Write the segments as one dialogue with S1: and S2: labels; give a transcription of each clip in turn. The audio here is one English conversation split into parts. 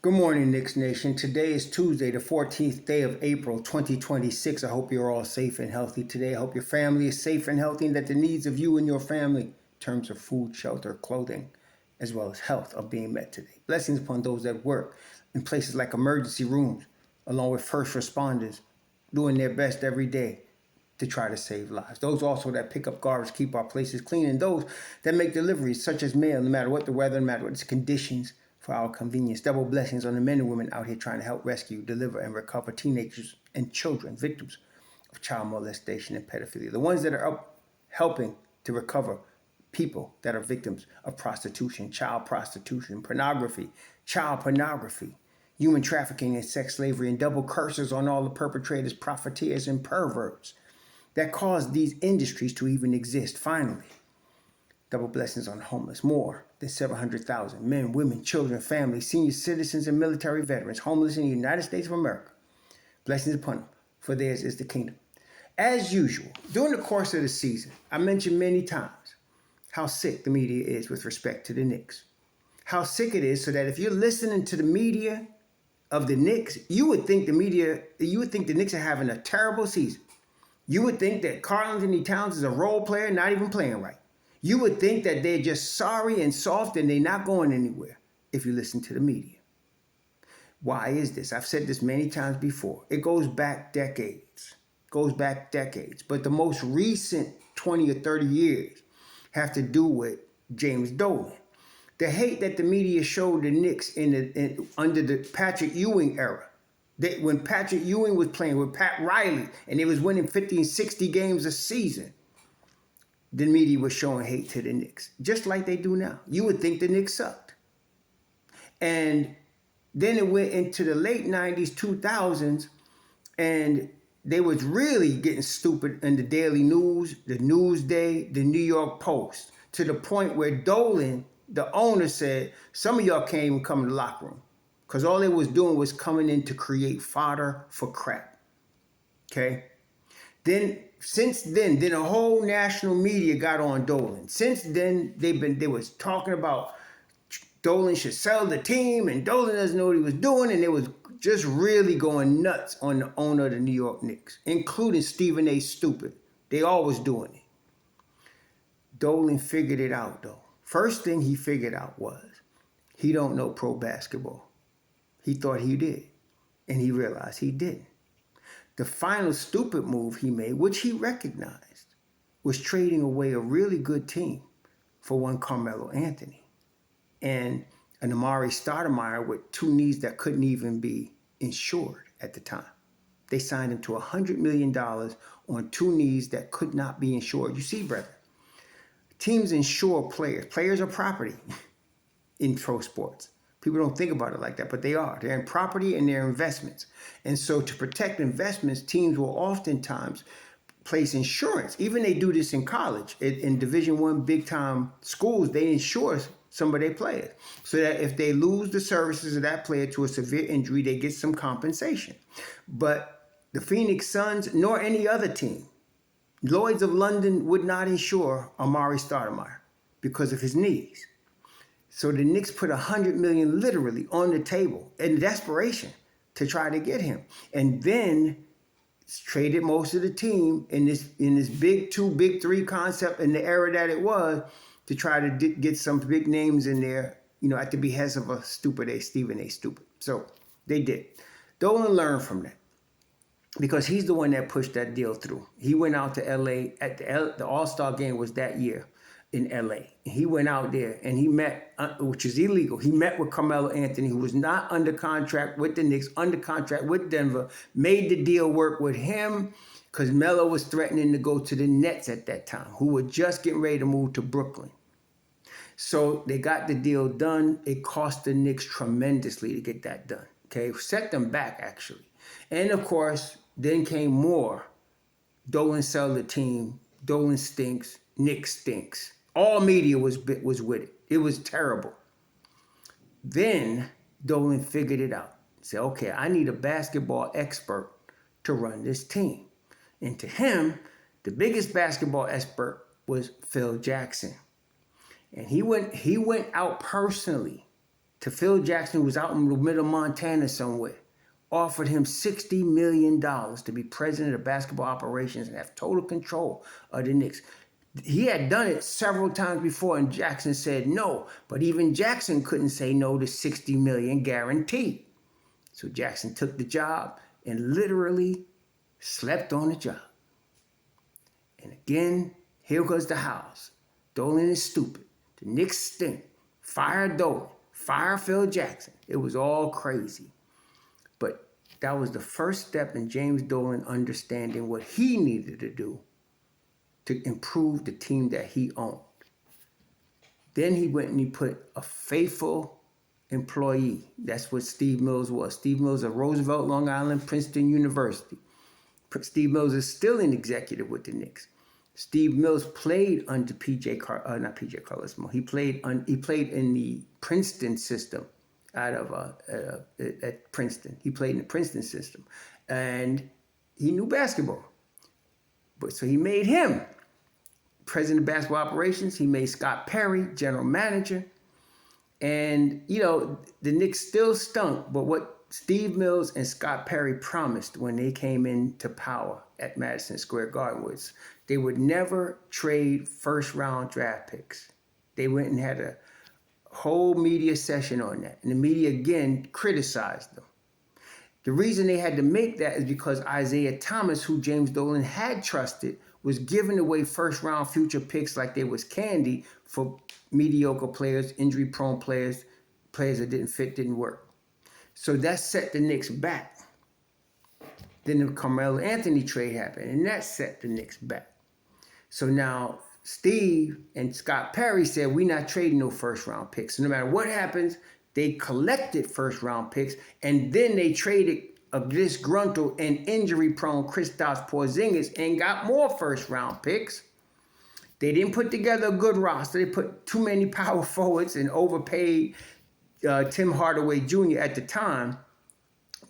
S1: Good morning, Knicks Nation. Today is Tuesday, the 14th day of April, 2026. I hope you're all safe and healthy today. I hope your family is safe and healthy and that the needs of you and your family in terms of food, shelter, clothing, as well as health are being met today. Blessings upon those that work in places like emergency rooms, along with first responders, doing their best every day to try to save lives. Those also that pick up garbage, keep our places clean, and those that make deliveries such as mail, no matter what the weather, no matter what the conditions, for our convenience. Double blessings on the men and women out here trying to help rescue, deliver, and recover teenagers and children, victims of child molestation and pedophilia. The ones that are up helping to recover people that are victims of prostitution, child prostitution, pornography, child pornography, human trafficking and sex slavery, and double curses on all the perpetrators, profiteers, and perverts that caused these industries to even exist. Finally, double blessings on the homeless. More than 700,000 men, women, children, families, senior citizens, and military veterans homeless in the United States of America. Blessings upon them, for theirs is the kingdom. As usual, during the course of the season, I mentioned many times how sick the media is with respect to the Knicks. How sick it is so that if you're listening to the media of the Knicks, you would think the Knicks are having a terrible season. You would think that Karl-Anthony Towns is a role player, not even playing right. You would think that they're just sorry and soft and they're not going anywhere if you listen to the media. Why is this? I've said this many times before. It goes back decades. But the most recent 20 or 30 years have to do with James Dolan. The hate that the media showed the Knicks under the Patrick Ewing era. When Patrick Ewing was playing with Pat Riley and they was winning 50 and 60 games a season, the media was showing hate to the Knicks, just like they do now. You would think the Knicks sucked. And then it went into the late 90s, 2000s, and they was really getting stupid in the Daily News, the Newsday, the New York Post, to the point where Dolan, the owner, said, some of y'all can't even come in the locker room because all they was doing was coming in to create fodder for crap. Okay? Since then, the whole national media got on Dolan. Since then, they was talking about Dolan should sell the team and Dolan doesn't know what he was doing, and they was just really going nuts on the owner of the New York Knicks, including Stephen A. Stupid. They always doing it. Dolan figured it out though. First thing he figured out was he don't know pro basketball. He thought he did, and he realized he didn't. The final stupid move he made, which he recognized, was trading away a really good team for one Carmelo Anthony and an Amari Stoudemire with two knees that couldn't even be insured at the time. They signed him to $100 million on two knees that could not be insured. You see, brother, teams insure players. Players are property in pro sports. People don't think about it like that, but they are. They're in property and they're investments. And so to protect investments, teams will oftentimes place insurance. Even they do this in college. In Division I big-time schools, they insure some of their players so that if they lose the services of that player to a severe injury, they get some compensation. But the Phoenix Suns, nor any other team, Lloyd's of London would not insure Amari Stoudemire because of his knees. So the Knicks put $100 million literally on the table in desperation to try to get him, and then traded most of the team in this big two, big three concept in the era that it was to try to get some big names in there, at the behest of a Stephen A. Stupid. So they did. Dolan learned from that because he's the one that pushed that deal through. He went out to L.A. at the All-Star game was that year in LA. He went out there and he met, which is illegal, he met with Carmelo Anthony, who was not under contract with the Knicks, under contract with Denver, made the deal work with him because Melo was threatening to go to the Nets at that time, who were just getting ready to move to Brooklyn. So they got the deal done. It cost the Knicks tremendously to get that done. Okay, set them back actually. And of course, then came more. Dolan sell the team, Dolan stinks, Knicks stinks. All media was with it. It was terrible. Then Dolan figured it out. He said, okay, I need a basketball expert to run this team. And to him, the biggest basketball expert was Phil Jackson. And he went out personally to Phil Jackson, who was out in the middle of Montana somewhere, offered him $60 million to be president of basketball operations and have total control of the Knicks. He had done it several times before, and Jackson said no. But even Jackson couldn't say no to $60 million guaranteed. So Jackson took the job and literally slept on the job. And again, here goes the house. Dolan is stupid. The Knicks stink. Fire Dolan. Fire Phil Jackson. It was all crazy. But that was the first step in James Dolan understanding what he needed to do to improve the team that he owned. Then he went and he put a faithful employee. That's what Steve Mills was. Steve Mills of Roosevelt, Long Island, Princeton University. Steve Mills is still an executive with the Knicks. Steve Mills played under not PJ Carlesimo. He played in the Princeton system at Princeton. He played in the Princeton system, and he knew basketball. But so he made him president of basketball operations. He made Scott Perry general manager, and the Knicks still stunk. But what Steve Mills and Scott Perry promised when they came into power at Madison Square Garden was they would never trade first-round draft picks. They went and had a whole media session on that, and the media again criticized them. The reason they had to make that is because Isaiah Thomas, who James Dolan had trusted, was giving away first-round future picks like they was candy for mediocre players, injury-prone players that didn't fit, didn't work. So that set the Knicks back. Then the Carmelo Anthony trade happened, and that set the Knicks back. So now Steve and Scott Perry said, we're not trading no first-round picks. So no matter what happens, they collected first-round picks, and then they traded a disgruntled and injury-prone Kristaps Porzingis and got more first-round picks. They didn't put together a good roster. They put too many power forwards and overpaid Tim Hardaway Jr. at the time,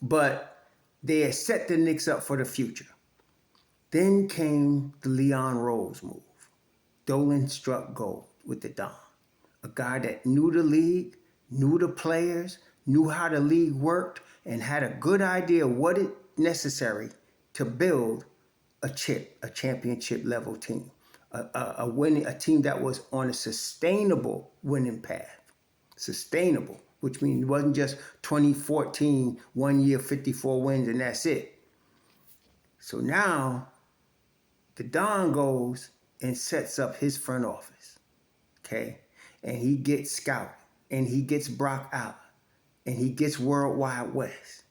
S1: but they had set the Knicks up for the future. Then came the Leon Rose move. Dolan struck gold with the Don, a guy that knew the league, knew the players, knew how the league worked, and had a good idea what it necessary to build a championship level team, a team that was on a sustainable winning path. Sustainable, which means it wasn't just 2014, 1 year, 54 wins, and that's it. So now the Don goes and sets up his front office, okay? And he gets scouted, and he gets Brock Allen, and he gets Worldwide West.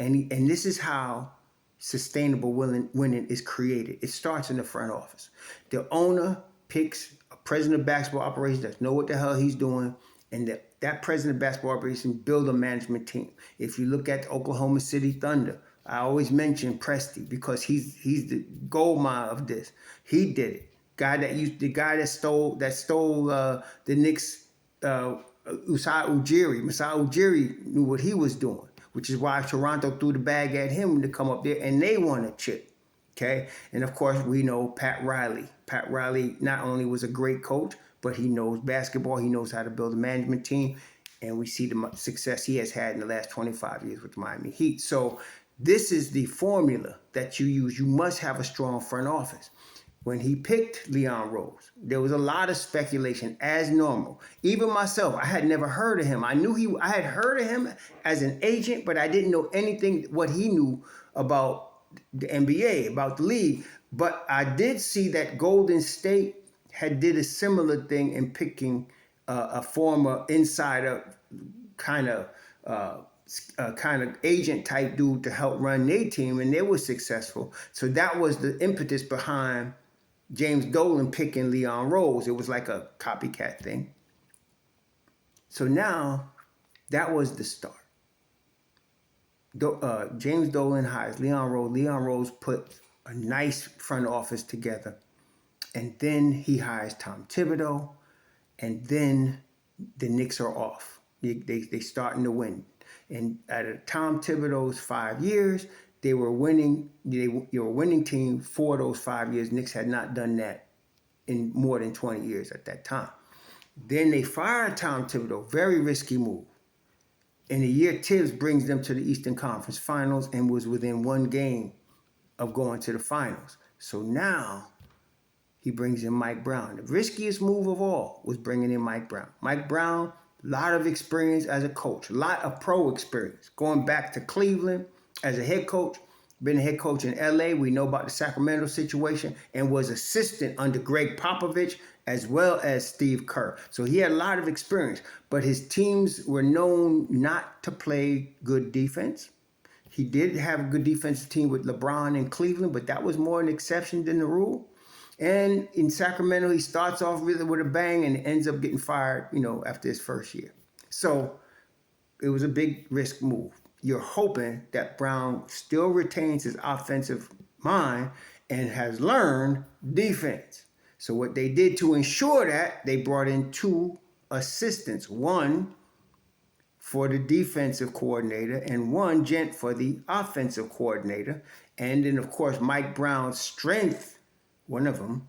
S1: And this is how sustainable winning is created. It starts in the front office. The owner picks a president of basketball operations that know what the hell he's doing, and that president of basketball operations build a management team. If you look at the Oklahoma City Thunder, I always mention Presti because he's the gold mine of this. He did it. The guy that stole the Knicks, Masai Ujiri knew what he was doing, which is why Toronto threw the bag at him to come up there, and they won a chip. Okay, and of course we know Pat Riley. Pat Riley not only was a great coach, but he knows basketball. He knows how to build a management team, and we see the success he has had in the last 25 years with the Miami Heat. So this is the formula that you use. You must have a strong front office. When he picked Leon Rose, there was a lot of speculation, as normal. Even myself, I had never heard of him. I had heard of him as an agent, but I didn't know anything what he knew about the NBA, about the league. But I did see that Golden State had did a similar thing in picking a former insider kind of agent type dude to help run their team, and they were successful. So that was the impetus behind James Dolan picking Leon Rose. It was like a copycat thing. So now that was the start. James Dolan hires Leon Rose. Leon Rose put a nice front office together. And then he hires Tom Thibodeau. And then the Knicks are off. They starting to win. And out of Tom Thibodeau's 5 years, they were winning. They were a winning team for those 5 years. Knicks had not done that in more than 20 years at that time. Then they fired Tom Thibodeau. Very risky move. In a year, Tibbs brings them to the Eastern Conference Finals and was within one game of going to the finals. So now he brings in Mike Brown. The riskiest move of all was bringing in Mike Brown. Mike Brown, a lot of experience as a coach, a lot of pro experience. Going back to Cleveland as a head coach, been a head coach in LA. We know about the Sacramento situation, and was assistant under Greg Popovich as well as Steve Kerr. So he had a lot of experience, but his teams were known not to play good defense. He did have a good defensive team with LeBron in Cleveland, but that was more an exception than the rule. And in Sacramento, he starts off really with a bang and ends up getting fired, after his first year. So it was a big risk move. You're hoping that Brown still retains his offensive mind and has learned defense. So what they did to ensure that, they brought in two assistants, one for the defensive coordinator and one gent for the offensive coordinator. And then, of course, Mike Brown's strength, one of them,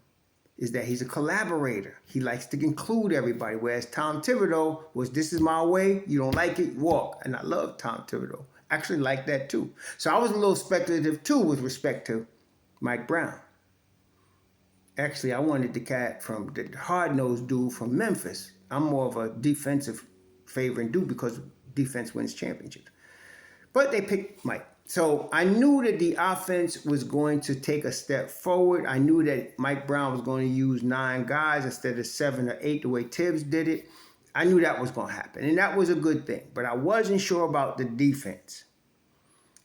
S1: is that he's a collaborator. He likes to include everybody, whereas Tom Thibodeau was, this is my way, you don't like it, walk. And I love Tom Thibodeau. Actually like that too. So I was a little speculative too with respect to Mike Brown. Actually, I wanted the cat from the hard-nosed dude from Memphis. I'm more of a defensive favoring dude because defense wins championships. But they picked Mike. So I knew that the offense was going to take a step forward. I knew that Mike Brown was going to use 9 guys instead of 7 or 8 the way Tibbs did it. I knew that was going to happen, and that was a good thing. But I wasn't sure about the defense.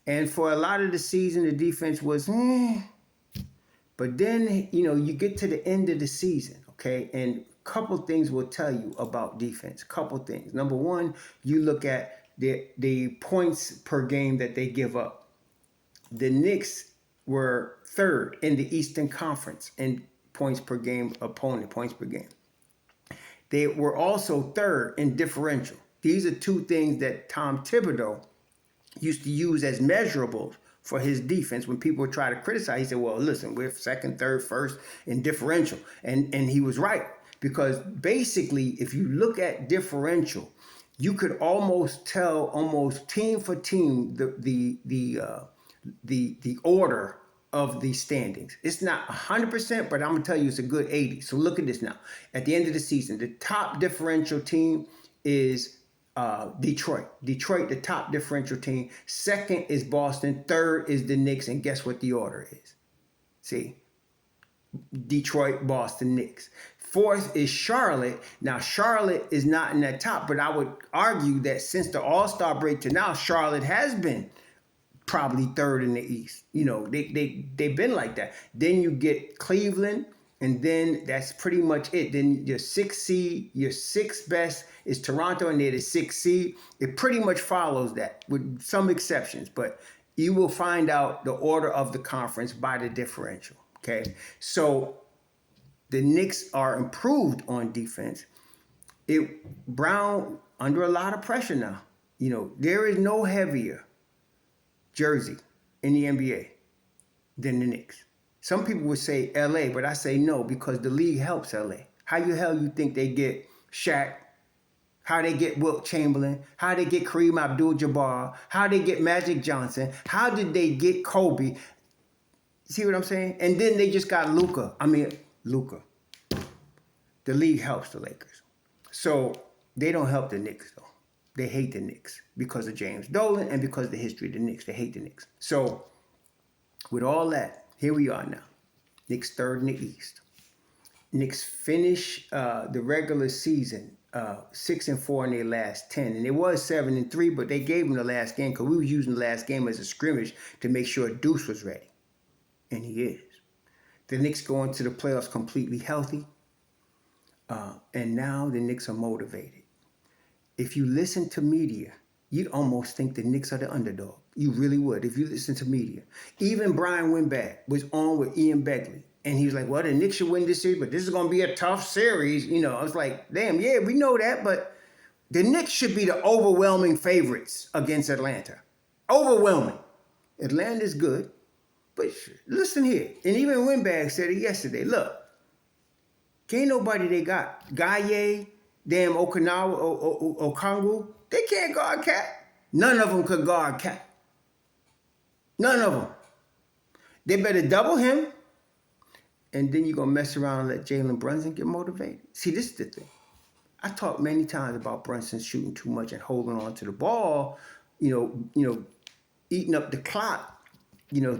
S1: And for a lot of the season, the defense was, But then, you get to the end of the season, okay? And a couple things will tell you about defense. Couple things. Number one, you look at the points per game that they give up. The Knicks were 3rd in the Eastern Conference in points per game, opponent points per game. They were also 3rd in differential. These are two things that Tom Thibodeau used to use as measurables for his defense. When people would try to criticize, he said, well, listen, we're 2nd, 3rd, 1st in differential. And he was right, because basically, if you look at differential, you could almost tell, almost team for team, the order of the standings. It's not 100%, but I'm going to tell you it's a good 80. So look at this now. At the end of the season, the top differential team is Detroit. Detroit, the top differential team. 2nd is Boston. 3rd is the Knicks. And guess what the order is? See? Detroit, Boston, Knicks. 4th is Charlotte. Now, Charlotte is not in that top, but I would argue that since the All-Star break to now, Charlotte has been probably 3rd in the East. They've been like that. Then you get Cleveland, and then that's pretty much it. Then your 6th seed, your 6th best is Toronto, and they're the 6th seed. It pretty much follows that, with some exceptions, but you will find out the order of the conference by the differential, okay? So the Knicks are improved on defense. Brown under a lot of pressure now. There is no heavier jersey in the NBA than the Knicks. Some people would say LA, but I say no, because the league helps LA. How the hell you think they get Shaq? How they get Wilt Chamberlain? How they get Kareem Abdul-Jabbar? How they get Magic Johnson? How did they get Kobe? See what I'm saying? And then they just got Luka. Luka. The league helps the Lakers. So they don't help the Knicks, though. They hate the Knicks because of James Dolan and because of the history of the Knicks. They hate the Knicks. So with all that, here we are now. Knicks 3rd in the East. Knicks finish the regular season 6-4 in their last 10. And it was 7-3, but they gave them the last game because we were using the last game as a scrimmage to make sure Deuce was ready. And he is. The Knicks go into the playoffs completely healthy. And now the Knicks are motivated. If you listen to media, you'd almost think the Knicks are the underdog. You really would if you listen to media. Even Brian Windbag was on with Ian Begley. And he was like, well, the Knicks should win this series, but this is going to be a tough series. I was like, damn, yeah, we know that. But the Knicks should be the overwhelming favorites against Atlanta. Overwhelming. Atlanta's good. But listen here. And even Windbag said it yesterday. Look, can't nobody they got. Gaye, damn Okinawa, Okongwu, they can't guard Cat. None of them could guard Cat. None of them. They better double him, and then you're going to mess around and let Jaylen Brunson get motivated. See, this is the thing. I talked many times about Brunson shooting too much and holding on to the ball, eating up the clock,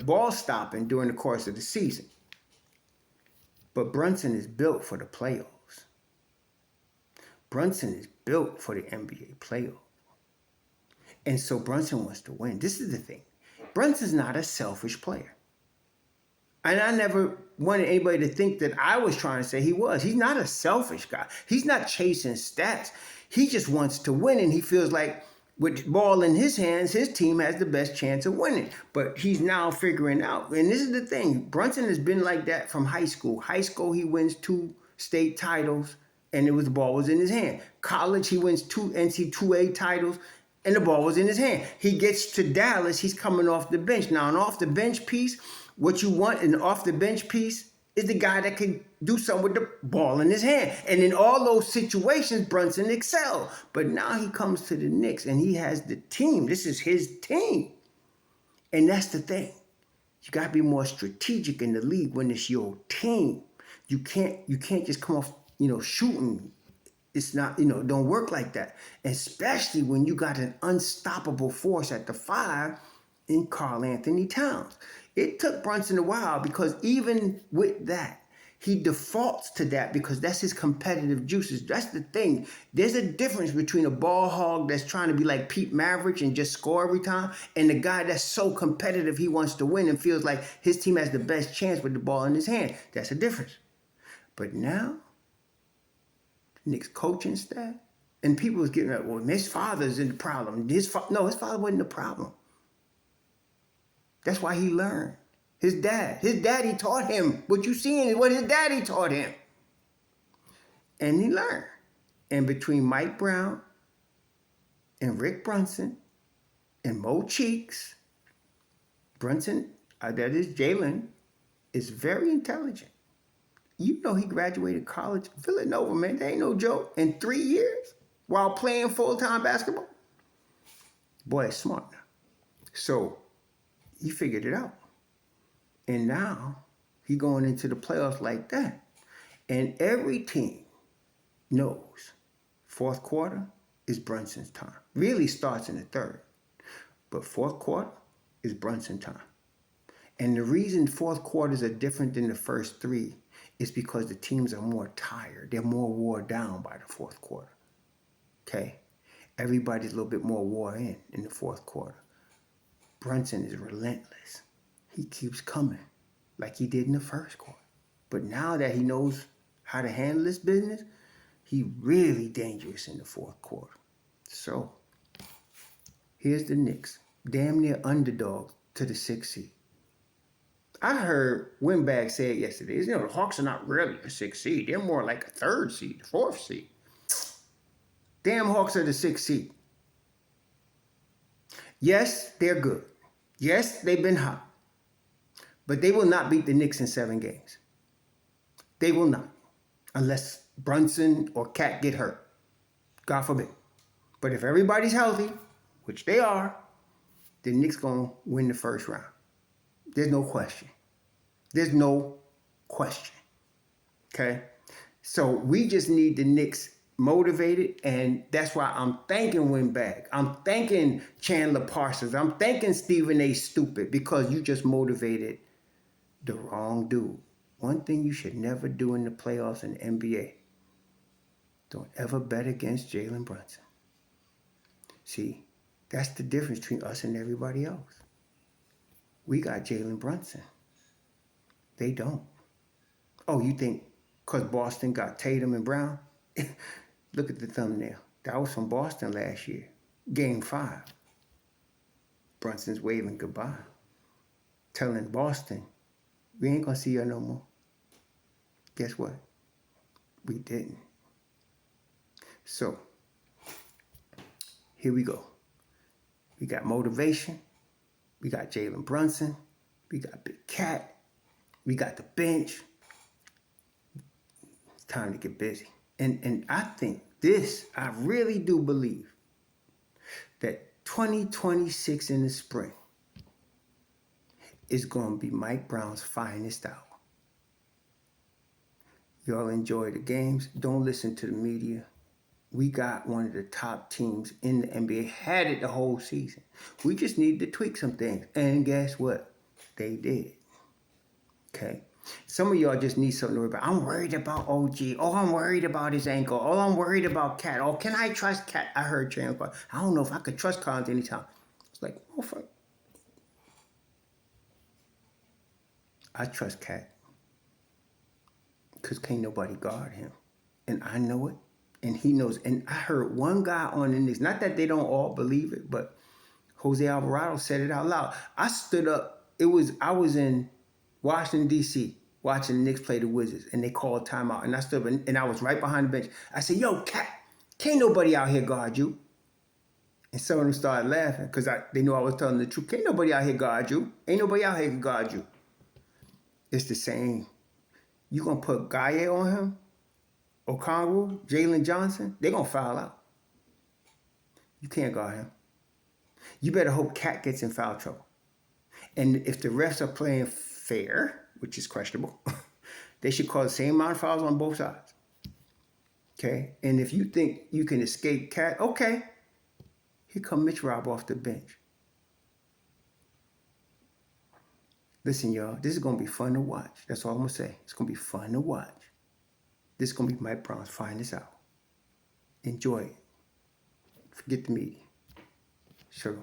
S1: ball stopping during the course of the season. But Brunson is built for the playoffs. Brunson is built for the NBA playoffs. And so Brunson wants to win. This is the thing. Brunson's not a selfish player. And I never wanted anybody to think that I was trying to say he was. He's not a selfish guy. He's not chasing stats. He just wants to win, and he feels like with the ball in his hands, his team has the best chance of winning. But he's now figuring out, and this is the thing, Brunson has been like that from high school. High school, he wins 2 state titles, and the ball was in his hand. College, he wins 2 NCAA titles, and the ball was in his hand. He gets to Dallas, he's coming off the bench. Now, an off the bench piece, what you want in an off the bench piece is the guy that can do something with the ball in his hand. And in all those situations, Brunson excelled. But now he comes to the Knicks and he has the team. This is his team. And that's the thing. You got to be more strategic in the league when it's your team. You can't just come off, shooting. It's not, don't work like that. Especially when you got an unstoppable force at the 5 in Karl Anthony Towns. It took Brunson a while because even with that, he defaults to that because that's his competitive juices. That's the thing. There's a difference between a ball hog that's trying to be like Pete Maverick and just score every time and the guy that's so competitive he wants to win and feels like his team has the best chance with the ball in his hand. That's a difference. But now, the Knicks coaching staff, and people was getting like, well, his father's in the problem. His father wasn't the problem. That's why he learned. His daddy taught him. What you seeing is what his daddy taught him. And he learned. And between Mike Brown and Rick Brunson and Mo Cheeks, Brunson, that is Jaylen, is very intelligent. You know he graduated college. Villanova, man, that ain't no joke. In 3 years while playing full-time basketball. Boy, it's smart now. So he figured it out. And now he going into the playoffs like that. And every team knows fourth quarter is Brunson's time. Really starts in the third. But fourth quarter is Brunson time. And the reason fourth quarters are different than the first 3 is because the teams are more tired. They're more wore down by the fourth quarter. Okay? Everybody's a little bit more wore in the fourth quarter. Brunson is relentless. He keeps coming like he did in the first quarter. But now that he knows how to handle this business, he's really dangerous in the fourth quarter. So, here's the Knicks. Damn near underdog to the 6th seed. I heard Windbag say it yesterday. The Hawks are not really a 6th seed. They're more like a 3rd seed, 4th seed. Damn Hawks are the 6th seed. Yes, they're good. Yes, they've been hot. But they will not beat the Knicks in 7 games. They will not. Unless Brunson or Cat get hurt. God forbid. But if everybody's healthy, which they are, the Knicks going to win the first round. There's no question. There's no question. Okay? So we just need the Knicks motivated, and that's why I'm thanking Windbag. I'm thanking Chandler Parsons. I'm thanking Stephen A. Stupid, because you just motivated the wrong dude. One thing you should never do in the playoffs in the NBA, don't ever bet against Jaylen Brunson. See, that's the difference between us and everybody else. We got Jaylen Brunson. They don't. Oh, you think because Boston got Tatum and Brown? Look at the thumbnail. That was from Boston last year. Game 5. Brunson's waving goodbye. Telling Boston, we ain't going to see you no more. Guess what? We didn't. So, here we go. We got motivation. We got Jaylen Brunson. We got Big Cat. We got the bench. It's time to get busy. And I think I really do believe that 2026 in the spring is going to be Mike Brown's finest hour. Y'all enjoy the games. Don't listen to the media. We got one of the top teams in the NBA. Had it the whole season. We just needed to tweak some things. And guess what? They did. Okay? Some of y'all just need something to worry about. I'm worried about OG. Oh, I'm worried about his ankle. Oh, I'm worried about Cat. Oh, can I trust Cat? I heard Chandler, but I don't know if I could trust Collins anytime. It's like, oh, fuck. I trust Cat. Because can't nobody guard him. And I know it. And he knows. And I heard one guy on the Knicks, not that they don't all believe it, but Jose Alvarado said it out loud. I stood up. I was in Washington, D.C., watching the Knicks play the Wizards, and they called timeout. And I stood up, and I was right behind the bench. I said, yo, Cat, can't nobody out here guard you. And some of them started laughing because they knew I was telling the truth. Can't nobody out here guard you. Ain't nobody out here can guard you. It's the same. You going to put Gaye on him? Okongwu, Jaylen Brunson, they're going to foul out. You can't guard him. You better hope Cat gets in foul trouble. And if the refs are playing fair, which is questionable, they should call the same amount of fouls on both sides. Okay? And if you think you can escape Cat, okay. Here come Mitch Rob off the bench. Listen, y'all, this is going to be fun to watch. That's all I'm going to say. It's going to be fun to watch. This is going to be Mike Brown's finest hour. Enjoy it. Forget the media. Sure.